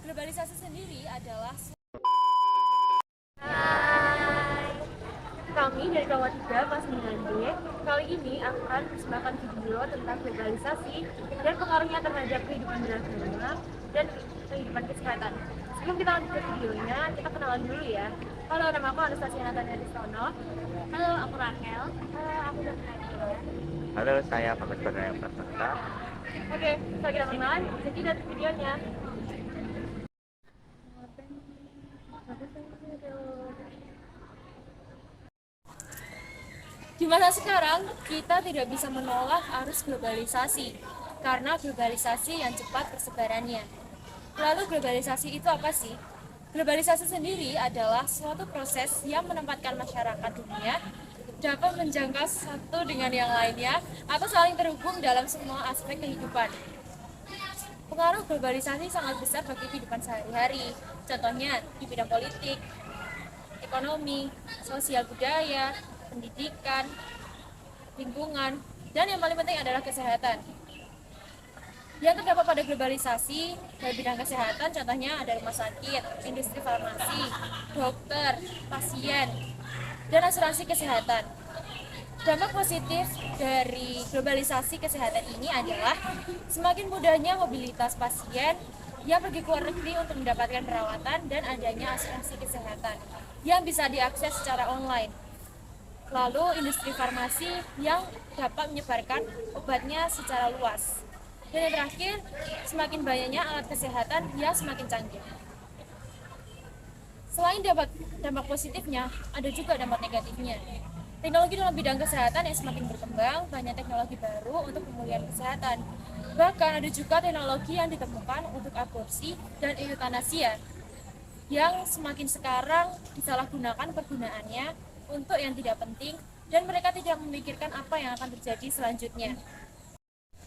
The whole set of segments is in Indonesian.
Globalisasi sendiri adalah Kami dari kelompok 3 kelas 9B kali ini akan persembahkan video tentang globalisasi dan pengaruhnya terhadap kehidupan beragama dan kehidupan kesehatan. Sebelum kita lanjut ke videonya, kita kenalan dulu ya. Halo, nama aku Anastasia Natania Distono. Halo, aku Raquel. Halo, aku Dr. Halo, saya Bagus Bernaya Prasanta. Oke, setelah kita kenalan, jadi dari videonya. di masa sekarang kita tidak bisa menolak arus globalisasi karena globalisasi yang cepat persebarannya. Lalu globalisasi itu apa sih? Globalisasi sendiri adalah suatu proses yang menempatkan masyarakat dunia dapat menjangkau satu dengan yang lainnya atau saling terhubung dalam semua aspek kehidupan. Pengaruh globalisasi sangat besar bagi kehidupan sehari-hari, contohnya di bidang politik, ekonomi, sosial budaya, pendidikan, lingkungan, dan yang paling penting adalah kesehatan. Yang terdapat pada globalisasi dalam bidang kesehatan contohnya ada rumah sakit, industri farmasi, dokter, pasien, dan asuransi kesehatan. Dampak positif dari globalisasi kesehatan ini adalah semakin mudahnya mobilitas pasien yang pergi ke luar negeri untuk mendapatkan perawatan dan adanya asuransi kesehatan yang bisa diakses secara online. Lalu industri farmasi yang dapat menyebarkan obatnya secara luas. Dan yang terakhir, semakin banyaknya alat kesehatan yang semakin canggih. Selain dampak positifnya, ada juga dampak negatifnya. Teknologi dalam bidang kesehatan yang semakin berkembang, banyak teknologi baru untuk pemulihan kesehatan. Bahkan ada juga teknologi yang ditemukan untuk aborsi dan eutanasia yang semakin sekarang disalahgunakan pergunaannya untuk yang tidak penting dan mereka tidak memikirkan apa yang akan terjadi selanjutnya.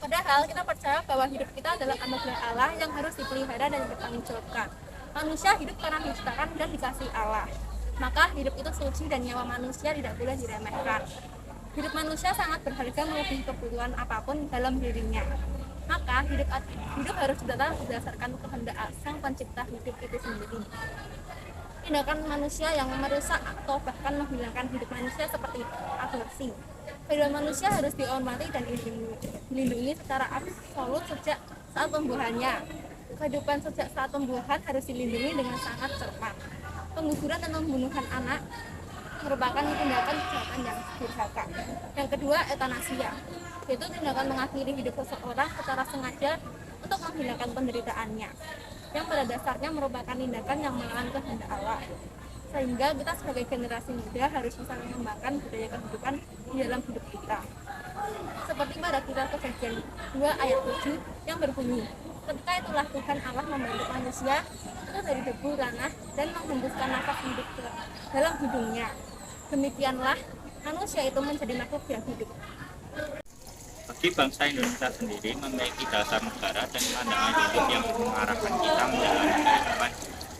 Padahal kita percaya bahwa hidup kita adalah anugerah Allah yang harus dipelihara dan dipertanggungjawabkan. Manusia hidup karena diciptakan dan dikasih Allah. Maka hidup itu suci dan nyawa manusia tidak boleh diremehkan. Hidup manusia sangat berharga melebihi kebutuhan apapun dalam dirinya. Maka hidup harus ditata berdasarkan kehendak Sang Pencipta hidup itu sendiri. Tindakan manusia yang merusak atau bahkan menghilangkan hidup manusia seperti aborsi. Kehidupan manusia harus dihormati dan dilindungi secara absolut sejak saat pembuahannya. Kehidupan sejak saat pembuahan harus dilindungi dengan sangat cermat. Pengguguran dan pembunuhan anak merupakan tindakan kejahatan yang durhaka. Yang kedua, eutanasia, yaitu tindakan mengakhiri hidup seseorang secara sengaja untuk menghilangkan penderitaannya, yang pada dasarnya merupakan tindakan yang melawan kehendak Allah. Sehingga kita sebagai generasi muda harus bisa mengembangkan budaya kehidupan di dalam hidup kita. Seperti pada kitab Kejadian 2 ayat 7 yang berbunyi, ketika itulah Tuhan Allah membentuk manusia itu dari debu tanah dan menghembuskan nafas hidup ke dalam hidungnya. Demikianlah manusia itu menjadi makhluk yang hidup. Bagi bangsa Indonesia sendiri memiliki dasar negara dan pandangan hidup yang mengarahkan kita menjalani kehidupan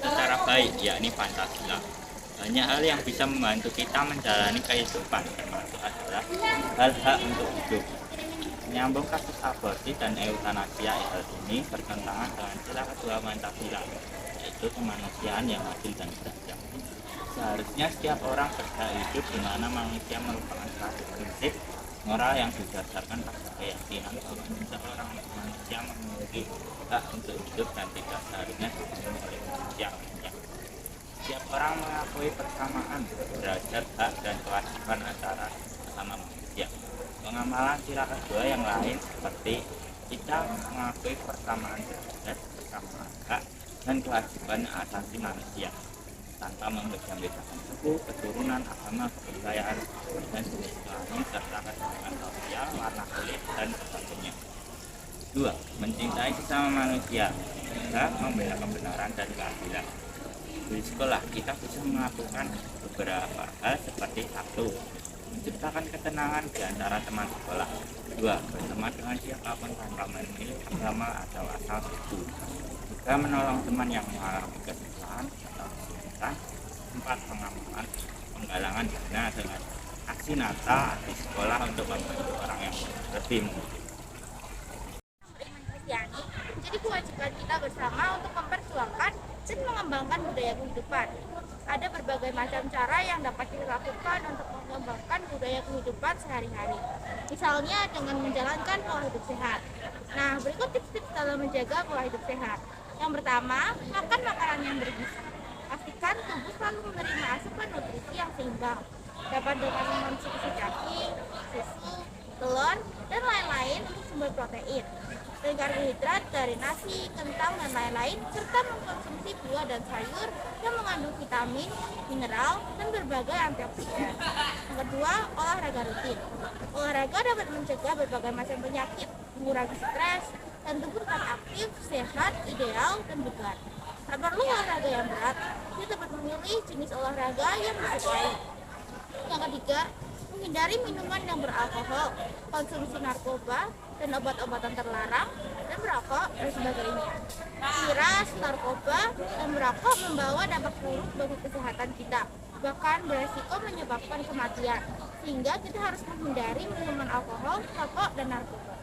secara baik, yakni Pancasila. Banyak hal yang bisa membantu kita menjalani kehidupan, termasuk adalah hal-hak untuk hidup. Menyambung kasus aborsi dan eutanasia ini bertentangan dengan sila kedua Pancasila, yaitu kemanusiaan yang adil dan beradab. Seharusnya setiap orang berhak hidup di mana manusia merupakan suatu prinsip moral yang didasarkan pada keyakinan bahwa seorang manusia memiliki hak untuk hidup dan tidak seharusnya dibunuh oleh manusia lainnya. Setiap orang mengakui persamaan derajat hak dan kewajiban antara sesama manusia. Pengamalan sila kedua yang lain seperti kita mengakui persamaan derajat, persamaan hak dan kewajiban asasi manusia tanpa membeda-bedakan suku, keturunan, agama, kepercayaan, dan jenis kelamin serta kesenjangan sosial, warna kulit, dan sebagainya. 2. Mencintai sesama manusia, hingga membela kebenaran dan keadilan. Di sekolah kita bisa melakukan beberapa hal seperti 1. Menciptakan ketenangan di antara teman sekolah. 2. Berteman dengan siapapun tanpa memilih agama atau asal suku. 3. Menolong teman yang mengalami kesusahan atau kesulitan. 4. Pengamalan penggalangan dana dengan aksi nyata di sekolah untuk membantu orang yang lebih membutuhkan. Beriman Kristiani, jadi kewajiban kita bersama untuk memperjuangkan mengembangkan budaya kehidupan. Ada berbagai macam cara yang dapat dilakukan untuk mengembangkan budaya kehidupan sehari-hari. Misalnya dengan menjalankan pola hidup sehat. Nah, berikut tips-tips dalam menjaga pola hidup sehat. Yang pertama, makan makanan yang bergizi. Pastikan tubuh selalu menerima asupan nutrisi yang seimbang. Dapat dengan mengonsumsi daging, susu, telur, dan lain-lain untuk sumber protein. Dan karbohidrat dari nasi, kentang, dan lain-lain, serta mengkonsumsi buah dan sayur yang mengandung vitamin, mineral, dan berbagai antioksidan. Yang kedua, olahraga rutin. Olahraga dapat mencegah berbagai macam penyakit, mengurangi stres, dan tubuh tetap aktif, sehat, ideal, dan bugar. Tak perlu olahraga yang berat, kita dapat memilih jenis olahraga yang disukai. Yang ketiga, menghindari minuman yang beralkohol, konsumsi narkoba, dan obat-obatan terlarang, dan merokok, dan sebagainya. Miras, narkoba, dan merokok membawa dampak buruk bagi kesehatan kita, bahkan beresiko menyebabkan kematian, sehingga kita harus menghindari minuman alkohol, rokok, dan narkoba.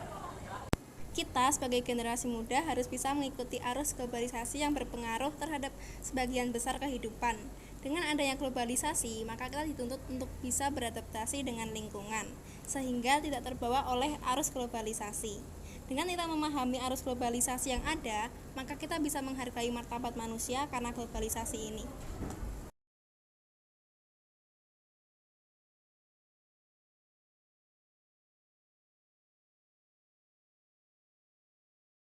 Kita sebagai generasi muda harus bisa mengikuti arus globalisasi yang berpengaruh terhadap sebagian besar kehidupan. Dengan adanya globalisasi, maka kita dituntut untuk bisa beradaptasi dengan lingkungan, sehingga tidak terbawa oleh arus globalisasi. Dengan kita memahami arus globalisasi yang ada, maka kita bisa menghargai martabat manusia karena globalisasi ini.